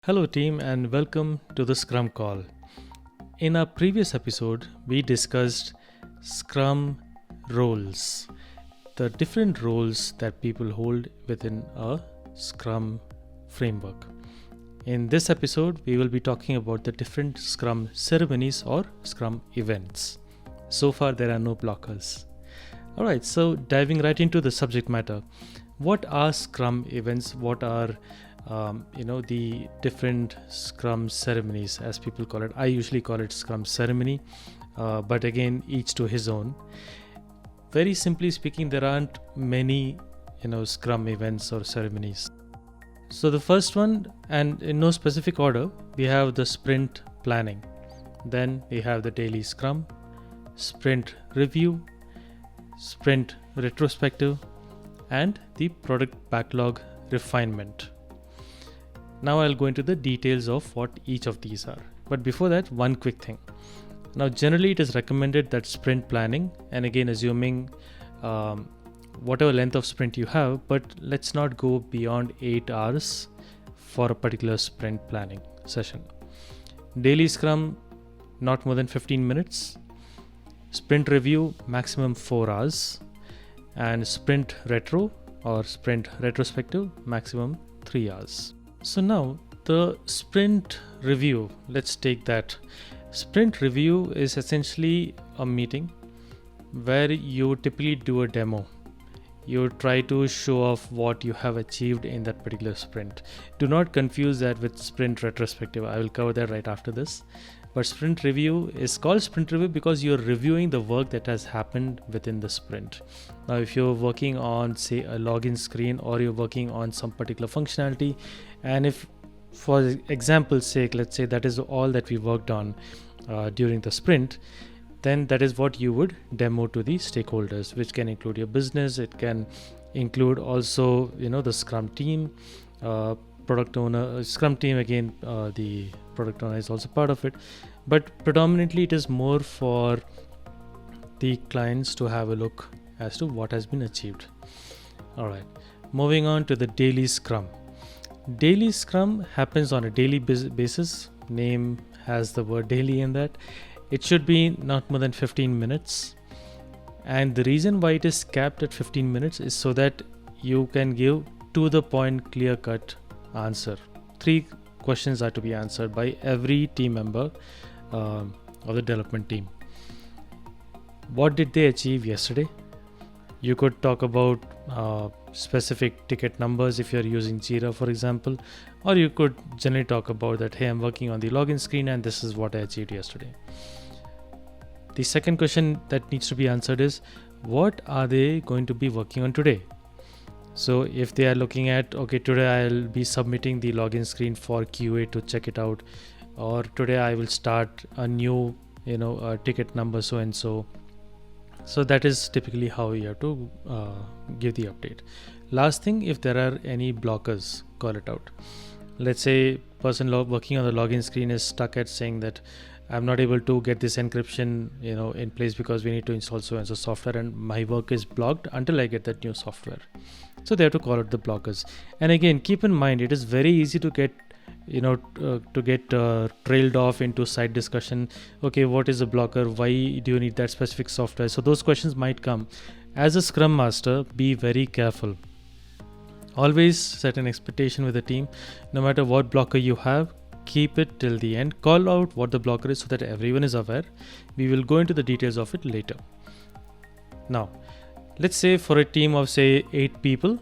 Hello, team, and welcome to the Scrum Call. In our previous episode, we discussed Scrum roles, the different roles that people hold within a Scrum framework. In this episode, we will be talking about the different Scrum ceremonies or Scrum events. So far, there are no blockers. Alright, so diving right into the subject matter. What are Scrum events? What are the different Scrum ceremonies, as people call it? I usually call it Scrum ceremony, but again, each to his own. Very simply speaking, there aren't many, Scrum events or ceremonies. So the first one, and in no specific order, we have the sprint planning. Then we have the daily Scrum, sprint review, sprint retrospective, and the product backlog refinement. Now I'll go into the details of what each of these are. But before that, one quick thing. Now generally it is recommended that sprint planning, and again assuming whatever length of sprint you have, but let's not go beyond 8 hours for a particular sprint planning session. Daily Scrum, not more than 15 minutes. Sprint review, maximum 4 hours. And sprint retro or sprint retrospective, maximum 3 hours. So now the sprint review, let's take that. Sprint review is essentially a meeting where you typically do a demo. You try to show off what you have achieved in that particular sprint. Do not confuse that with sprint retrospective. I will cover that right after this. But sprint review is called sprint review because you're reviewing the work that has happened within the sprint. Now, if you're working on, say, a login screen, or you're working on some particular functionality, and if, for example's sake, let's say that is all that we worked on during the sprint, then that is what you would demo to the stakeholders, which can include your business. It can include also, the Scrum team, product owner, Scrum team. Again, the product owner is also part of it, but predominantly it is more for the clients to have a look as to what has been achieved. All right, moving on to the daily Scrum. Daily Scrum happens on a daily basis. Name has the word daily in that. It should be not more than 15 minutes. And the reason why it is capped at 15 minutes is so that you can give to the point, clear cut answer. 3 questions are to be answered by every team member of the development team. What did they achieve yesterday? You could talk about specific ticket numbers if you're using Jira, for example, or you could generally talk about that, hey, I'm working on the login screen and this is what I achieved yesterday. The second question that needs to be answered is, what are they going to be working on today? So if they are looking at, okay, today I'll be submitting the login screen for QA to check it out, or today I will start a new, ticket number so and so. So that is typically how you have to give the update. Last thing, if there are any blockers, call it out. Let's say person working on the login screen is stuck at saying that I'm not able to get this encryption, in place because we need to install so and so software, and my work is blocked until I get that new software. So they have to call out the blockers. And again, keep in mind, it is very easy to get trailed off into side discussion. Okay, what is a blocker? Why do you need that specific software? So those questions might come. As a Scrum Master, be very careful. Always set an expectation with the team. No matter what blocker you have, keep it till the end. Call out what the blocker is so that everyone is aware. We will go into the details of it later. Now, let's say for a team of, say, 8 people,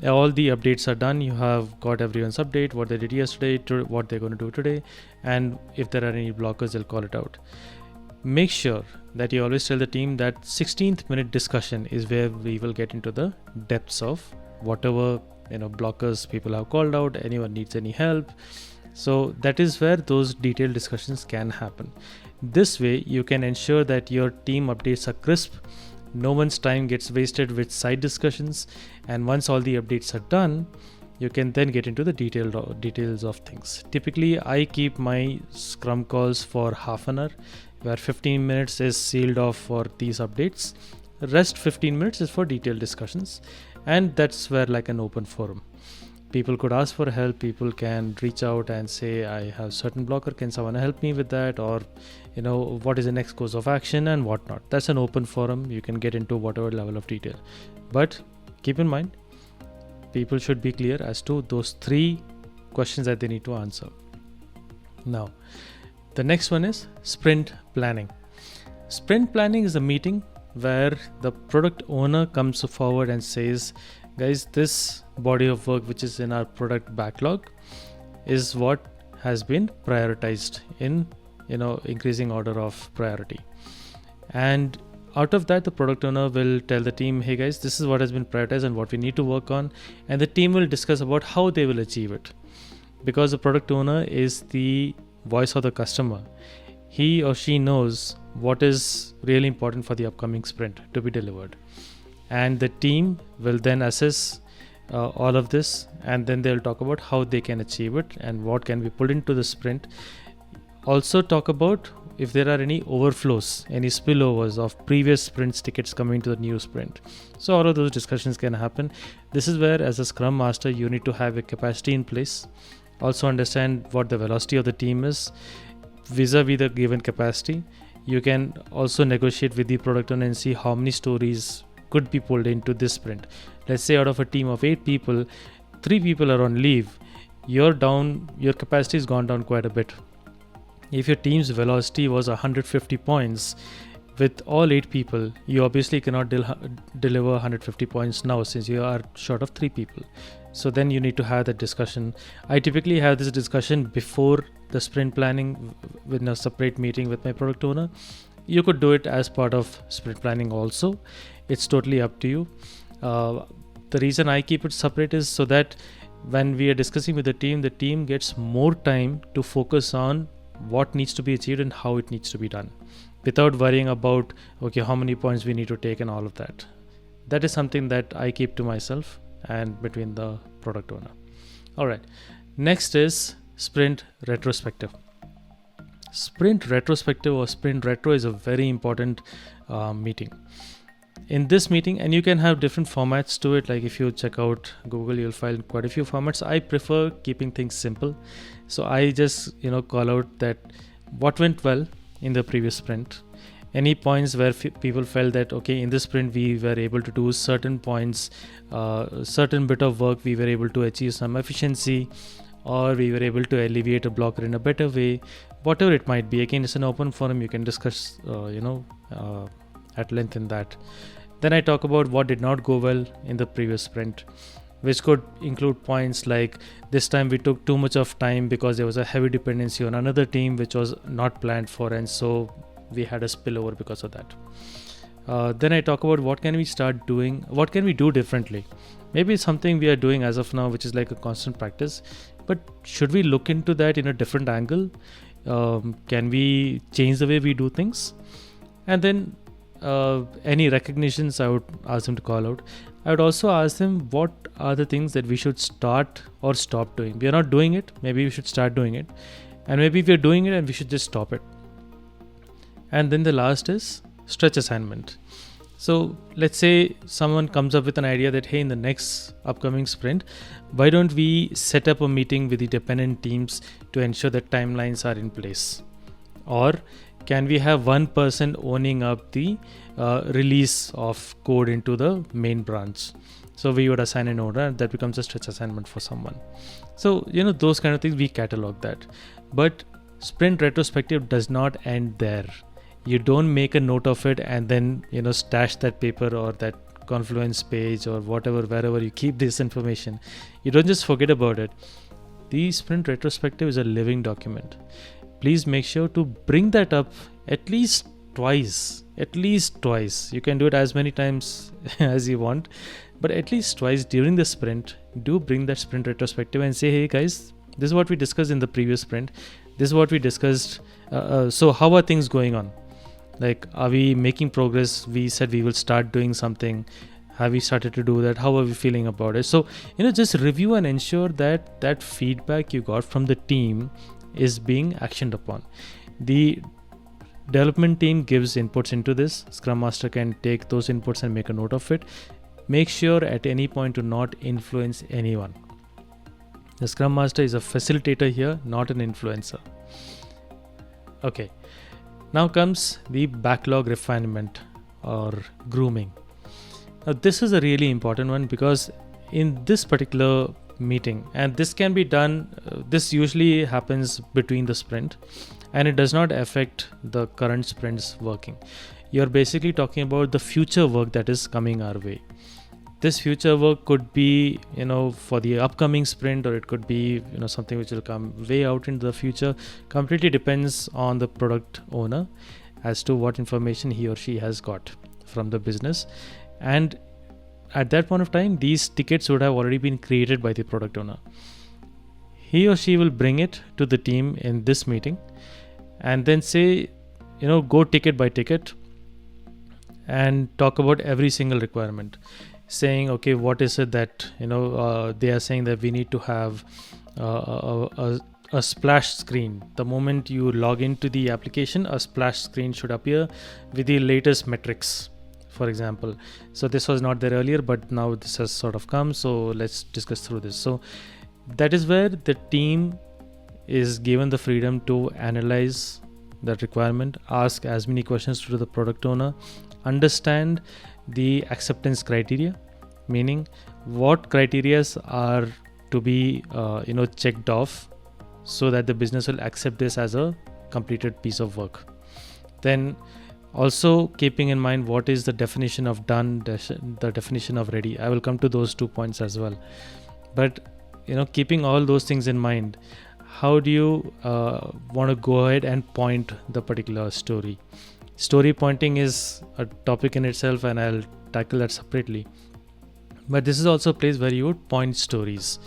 all the updates are done. You have got everyone's update, what they did yesterday, what they're going to do today, and if there are any blockers, they'll call it out. Make sure that you always tell the team that 16th minute discussion is where we will get into the depths of whatever blockers people have called out, anyone needs any help. So that is where those detailed discussions can happen. This way you can ensure that your team updates are crisp. No one's time gets wasted with side discussions, and once all the updates are done, you can then get into the details of things. Typically, I keep my Scrum calls for half an hour, where 15 minutes is sealed off for these updates. The rest 15 minutes is for detailed discussions, and that's where like an open forum. People could ask for help. People can reach out and say, I have certain blocker, can someone help me with that? Or what is the next course of action and whatnot. That's an open forum. You can get into whatever level of detail, but keep in mind, people should be clear as to those 3 questions that they need to answer. Now, the next one is sprint planning. Sprint planning is a meeting where the product owner comes forward and says, guys, this body of work which is in our product backlog is what has been prioritized in increasing order of priority. And out of that, the product owner will tell the team, hey guys, this is what has been prioritized and what we need to work on. And the team will discuss about how they will achieve it. Because the product owner is the voice of the customer, he or she knows what is really important for the upcoming sprint to be delivered. And the team will then assess all of this, and then they'll talk about how they can achieve it and what can be pulled into the sprint. Also talk about if there are any overflows, any spillovers of previous sprints tickets coming to the new sprint. So all of those discussions can happen. This is where, as a Scrum Master, you need to have a capacity in place. Also understand what the velocity of the team is vis-a-vis the given capacity. You can also negotiate with the product owner and see how many stories could be pulled into this sprint. Let's say out of a team of 8 people, 3 people are on leave. Your capacity has gone down quite a bit. If your team's velocity was 150 points with all 8 people, you obviously cannot deliver 150 points now, since you are short of 3 people. So then you need to have that discussion. I typically have this discussion before the sprint planning with a separate meeting with my product owner. You could do it as part of sprint planning also. It's totally up to you. The reason I keep it separate is so that when we are discussing with the team gets more time to focus on what needs to be achieved and how it needs to be done, without worrying about how many points we need to take and all of that. That is something that I keep to myself and between the product owner. All right, next is sprint retrospective. Sprint retrospective or sprint retro is a very important meeting. In this meeting, and you can have different formats to it, like if you check out Google, you'll find quite a few formats. I prefer keeping things simple, so I just call out that what went well in the previous sprint, any points where people felt that in this sprint we were able to do certain points, certain bit of work we were able to achieve some efficiency, or we were able to alleviate a blocker in a better way, whatever it might be. Again, it's an open forum, you can discuss at length in that. Then I talk about what did not go well in the previous sprint, which could include points like this time we took too much of time because there was a heavy dependency on another team which was not planned for, and so we had a spillover because of that. Then I talk about what can we start doing, what can we do differently. Maybe it's something we are doing as of now which is like a constant practice, but should we look into that in a different angle? Can we change the way we do things? And then any recognitions I would ask them to call out. I would also ask them what are the things that we should start or stop doing. We are not doing it, maybe we should start doing it, and maybe we are doing it and we should just stop it. And then the last is stretch assignment. So let's say someone comes up with an idea that, hey, in the next upcoming sprint, why don't we set up a meeting with the dependent teams to ensure that timelines are in place? Or can we have one person owning up the release of code into the main branch? So we would assign an owner, and that becomes a stretch assignment for someone. So, those kind of things, we catalog that. But sprint retrospective does not end there. You don't make a note of it and then, stash that paper or that Confluence page or whatever, wherever you keep this information. You don't just forget about it. The sprint retrospective is a living document. Please make sure to bring that up at least twice. You can do it as many times as you want, but at least twice during the sprint, do bring that sprint retrospective and say, hey guys, this is what we discussed in the previous sprint. This is what we discussed. So how are things going on? Like, are we making progress? We said we will start doing something. Have we started to do that? How are we feeling about it? So, just review and ensure that that feedback you got from the team is being actioned upon. The development team gives inputs into this. Scrum Master can take those inputs and make a note of it. Make sure at any point to not influence anyone. The Scrum Master is a facilitator here, not an influencer. Okay, now comes the backlog refinement or grooming. Now this is a really important one, because in this particular meeting, and this can be done, this usually happens between the sprint, and it does not affect the current sprint's working. You're basically talking about the future work that is coming our way. This future work could be, for the upcoming sprint, or it could be, something which will come way out into the future. Completely depends on the product owner as to what information he or she has got from the business. And at that point of time, these tickets would have already been created by the product owner. He or she will bring it to the team in this meeting and then say, go ticket by ticket and talk about every single requirement, saying, okay, what is it that, they are saying that we need to have a splash screen. The moment you log into the application, a splash screen should appear with the latest metrics, for example. So this was not there earlier, but now this has sort of come. So let's discuss through this. So that is where the team is given the freedom to analyze that requirement, ask as many questions to the product owner, understand the acceptance criteria, meaning what criterias are to be checked off so that the business will accept this as a completed piece of work. Then also keeping in mind what is the definition of done, the definition of ready. I will come to those 2 points as well. But keeping all those things in mind, how do you want to go ahead and point the particular story? Story pointing is a topic in itself, and I'll tackle that separately. But this is also a place where you would point stories.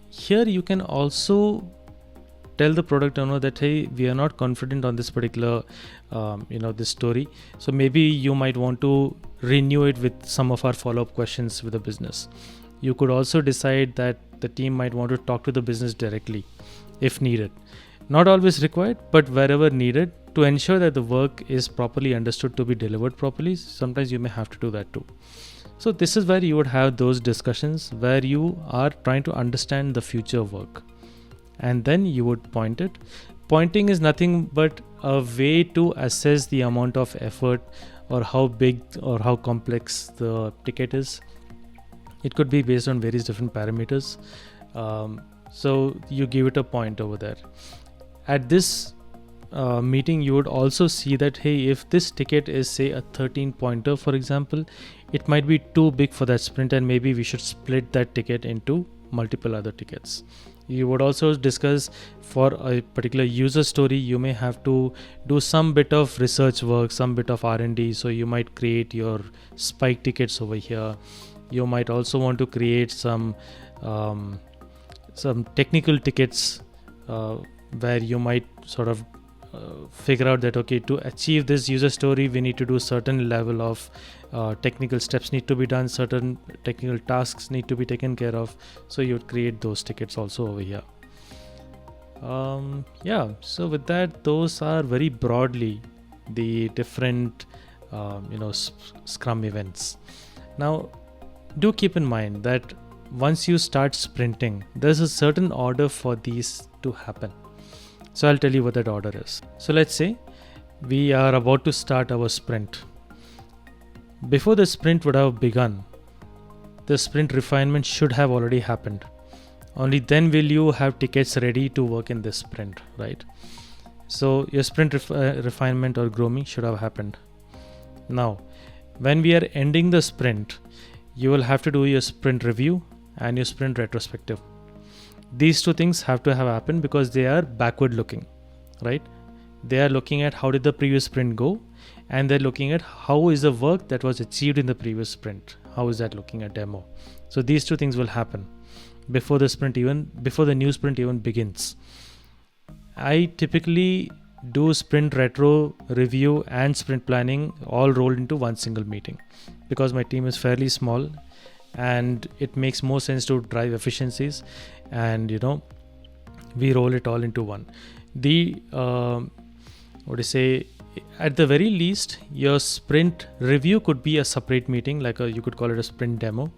Here you can also tell the product owner that, hey, we are not confident on this particular this story, so maybe you might want to renew it with some of our follow-up questions with the business. You could also decide that the team might want to talk to the business directly if needed. Not always required, but wherever needed, to ensure that the work is properly understood to be delivered properly. Sometimes you may have to do that too. So this is where you would have those discussions where you are trying to understand the future work, and then you would point it. Pointing is nothing but a way to assess the amount of effort or how big or how complex the ticket is. It could be based on various different parameters. So you give it a point over there. At this meeting, you would also see that, hey, if this ticket is, say, a 13 pointer, for example, it might be too big for that sprint, and maybe we should split that ticket into multiple other tickets. You would also discuss, for a particular user story, you may have to do some bit of research work, some bit of R&D. So you might create your spike tickets over here. You might also want to create some technical tickets where you might sort of figure out that, okay, to achieve this user story, we need to do certain level of technical steps need to be done, certain technical tasks need to be taken care of. So you would create those tickets also over here. So with that, those are very broadly the different Scrum events. Now, do keep in mind that once you start sprinting, there's a certain order for these to happen. So I'll tell you what that order is. So let's say we are about to start our sprint. Before the sprint would have begun, the sprint refinement should have already happened. Only then will you have tickets ready to work in this sprint, right? So your sprint refinement or grooming should have happened. Now, when we are ending the sprint, you will have to do your sprint review and your sprint retrospective. These two things have to have happened because they are backward looking, right? They are looking at how did the previous sprint go, and they're looking at how is the work that was achieved in the previous sprint. How is that looking at demo? So these two things will happen before the new sprint even begins. I typically do sprint retro review and sprint planning all rolled into one single meeting because my team is fairly small and it makes more sense to drive efficiencies, and we roll it all into one. At the very least, your sprint review could be a separate meeting, you could call it a sprint demo.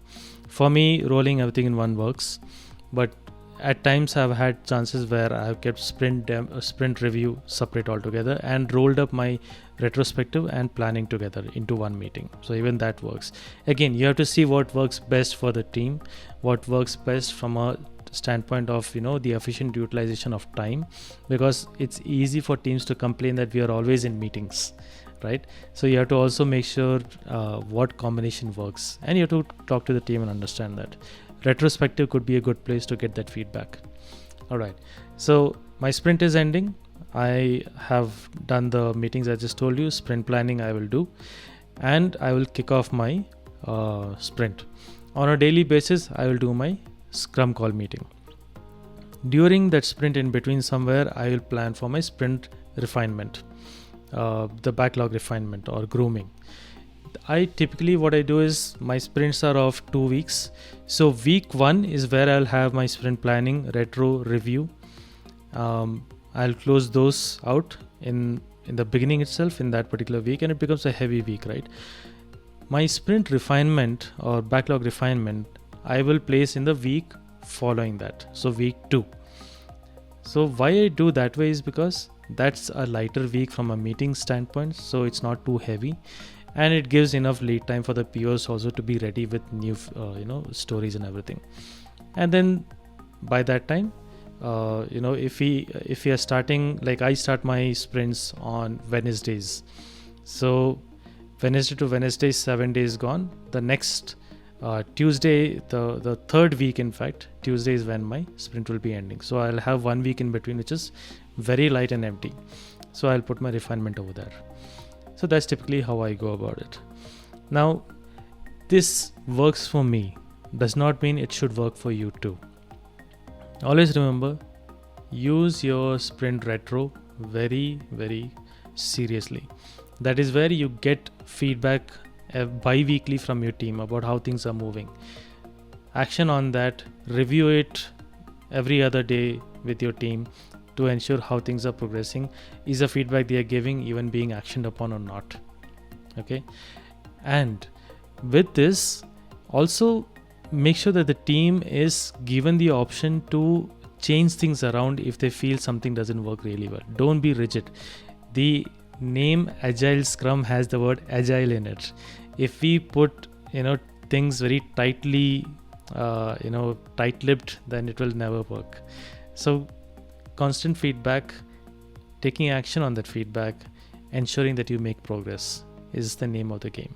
For me, rolling everything in one works, but at times I've had chances where I've kept sprint review separate altogether and rolled up my retrospective and planning together into one meeting. So even that works. Again, you have to see what works best for the team, what works best from a standpoint of the efficient utilization of time, because it's easy for teams to complain that we are always in meetings, right? So you have to also make sure what combination works, and you have to talk to the team and understand that. Retrospective could be a good place to get that feedback. All right, so my sprint is ending. I have done the meetings I just told you. Sprint planning I will do, and I will kick off my sprint. On a daily basis, I will do my Scrum Call meeting. During that sprint in between somewhere, I will plan for my sprint refinement, the backlog refinement or grooming. I typically, what I do is my sprints are of 2 weeks. So week 1 is where I'll have my sprint planning, retro, review. I'll close those out in the beginning itself in that particular week, and it becomes a heavy week, right? My sprint refinement or backlog refinement, I will place in the week following that. So week 2. So why I do that way is because that's a lighter week from a meeting standpoint. So it's not too heavy, and it gives enough lead time for the POs also to be ready with new stories and everything. And then by that time, if we are starting, like I start my sprints on Wednesdays. So Wednesday to Wednesday, 7 days gone. The next Tuesday, the third week, in fact, Tuesday is when my sprint will be ending. So I'll have 1 week in between, which is very light and empty. So I'll put my refinement over there. So that's typically how I go about it. Now, this works for me. Does not mean it should work for you too. Always remember, use your sprint retro very, very seriously. That is where you get feedback bi-weekly from your team about how things are moving. Action on that, review it every other day with your team to ensure how things are progressing. Is the feedback they are giving even being actioned upon or not? Okay. And with this, also make sure that the team is given the option to change things around if they feel something doesn't work really well. Don't be rigid. The name Agile Scrum has the word agile in it. If we put things very tightly tight-lipped, then it will never work. So constant feedback, taking action on that feedback, ensuring that you make progress is the name of the game.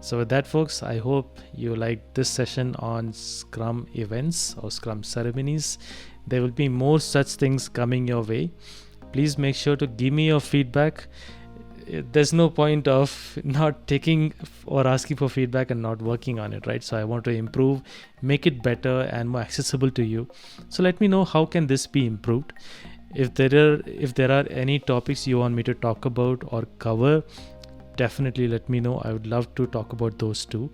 So with that, folks, I hope you liked this session on Scrum events or Scrum ceremonies. There will be more such things coming your way. Please make sure to give me your feedback. There's no point of not taking or asking for feedback and not working on it, right? So I want to improve, make it better and more accessible to you. So let me know how can this be improved. If there are any topics you want me to talk about or cover, definitely let me know. I would love to talk about those too.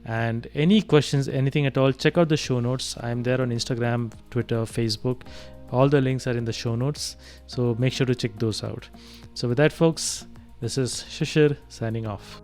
And any questions, anything at all, check out the show notes. I'm there on Instagram, Twitter, Facebook. All the links are in the show notes. So make sure to check those out. So with that, folks, this is Shishir signing off.